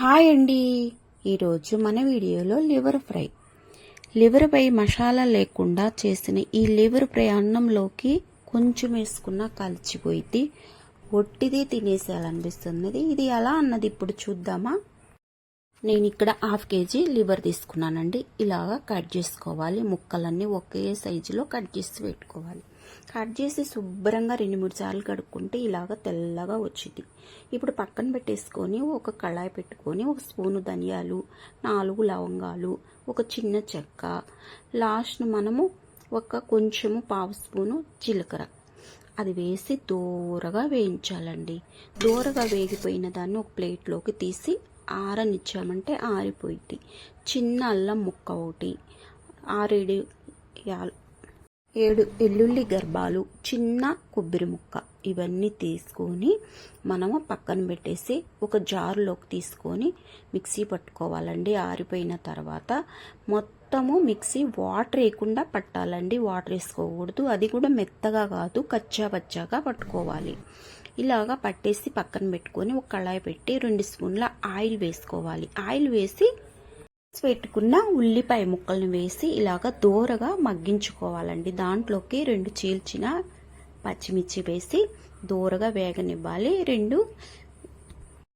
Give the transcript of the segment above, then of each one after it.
Hi అండి. ఈరోజు మన వీడియోలో లివర్ ఫ్రై మసాలా లేకుండా చేసిన ఈ లివర్ ఫ్రై అన్నంలోకి కొంచెం వేసుకున్న కలిసిపోయి ఒట్టిదే తినేసేయాలనిపిస్తున్నది. ఇది ఎలా అన్నది ఇప్పుడు చూద్దామా. నేను ఇక్కడ 1/2 kg లివర్ తీసుకున్నానండి. ఇలాగా కట్ చేసుకోవాలి. ముక్కలన్నీ ఒకే సైజులో కట్ చేసి పెట్టుకోవాలి. కట్ చేసి శుభ్రంగా 2-3 సార్లు కడుక్కుంటే ఇలాగ తెల్లగా వచ్చింది. ఇప్పుడు పక్కన పెట్టేసుకొని ఒక కళాయి పెట్టుకొని 1 స్పూను ధనియాలు, 4 లవంగాలు, ఒక చిన్న చెక్క, లాస్ట్ మనము కొంచెము 1/2 స్పూను జీలకర్ర అది వేసి దూరగా వేయించాలండి. దూరగా వేగిపోయిన దాన్ని ఒక ప్లేట్లోకి తీసి ఆరనిచ్చామంటే ఆరిపోయింది. చిన్న అల్లం ముక్క ఒకటి, 7 ఎల్లుల్లి గర్భాలు, చిన్న కొబ్బరి ముక్క ఇవన్నీ తీసుకొని మనము పక్కన పెట్టేసి ఒక జారులోకి తీసుకొని మిక్సీ పట్టుకోవాలండి. ఆరిపోయిన తర్వాత మొత్తము మిక్సీ వాటర్ వేయకుండా పట్టాలండి. వాటర్ వేసుకోకూడదు. అది కూడా మెత్తగా కాదు, కచ్చా పచ్చాగా పట్టుకోవాలి. ఇలాగా పట్టేసి పక్కన పెట్టుకొని ఒక కళాయి పెట్టి 2 స్పూన్ల ఆయిల్ వేసుకోవాలి. ఆయిల్ వేసి పెట్టుకున్న ఉల్లిపాయ ముక్కలను వేసి ఇలాగా దూరగా మగ్గించుకోవాలండి. దాంట్లోకి 2 చీల్చిన పచ్చిమిర్చి వేసి దూరగా వేగనివ్వాలి. 2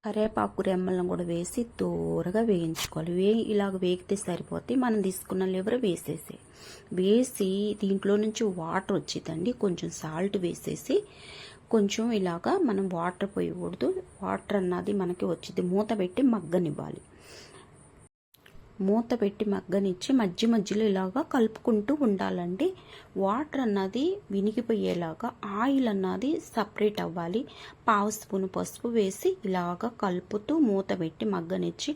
కరివేపాకు రెమ్మలను కూడా వేసి దూరగా వేయించుకోవాలి. ఇలాగ వేగితే సరిపోతే మనం తీసుకున్న లివర్ వేసి దీంట్లో నుంచి వాటర్ వచ్చిందండి. కొంచెం సాల్ట్ వేసేసి కొంచెం ఇలాగా మనం వాటర్ పోయకూడదు. వాటర్ అన్నది మనకి వచ్చింది. మూత పెట్టి మగ్గనివ్వాలి. మూత పెట్టి మగ్గనిచ్చి మధ్యలో ఇలాగా కలుపుకుంటూ ఉండాలండి. వాటర్ అన్నది వినిగిపోయేలాగా ఆయిల్ అన్నది సపరేట్ అవ్వాలి. 1/2 స్పూను పసుపు వేసి ఇలాగా కలుపుతూ మూత పెట్టి మగ్గనిచ్చి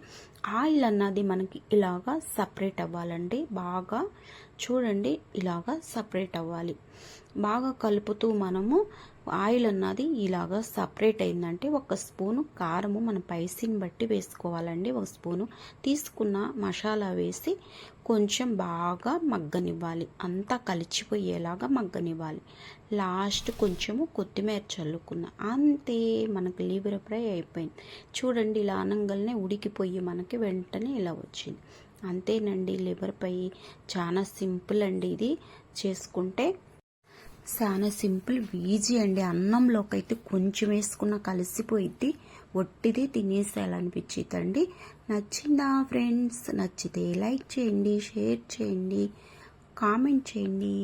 ఆయిల్ అన్నది మనకి ఇలాగా సపరేట్ అవ్వాలండి. బాగా చూడండి, ఇలాగా సపరేట్ అవ్వాలి. బాగా కలుపుతూ మనము ఆయిల్ అన్నది ఇలాగా సపరేట్ అయిందంటే 1 స్పూను కారము మన పైసీని బట్టి వేసుకోవాలండి. 1 స్పూను తీసుకున్న మసాలా వేసి కొంచెం బాగా మగ్గనివ్వాలి. అంతా కలిసిపోయేలాగా మగ్గనివ్వాలి. లాస్ట్ కొంచెము కొత్తిమీర చల్లుకున్న అంతే, మనకి లివర్ ఫ్రై అయిపోయింది. చూడండి, ఇలా అనంగానే ఉడికిపోయి మనకి వెంటనే ఇలా వచ్చింది. అంతేనండి, లివర్ ఫ్రై చాలా సింపుల్ అండి. ఇది చేసుకుంటే చాలా సింపుల్, ఈజీ అండి. అన్నంలోకి అయితే కొంచెం వేసుకున్న కలిసిపోయిద్ది. ఒట్టిది తినేసేయాలనిపించిద్దండి. నచ్చిందా ఫ్రెండ్స్? నచ్చితే లైక్ చేయండి, షేర్ చేయండి, కామెంట్ చేయండి.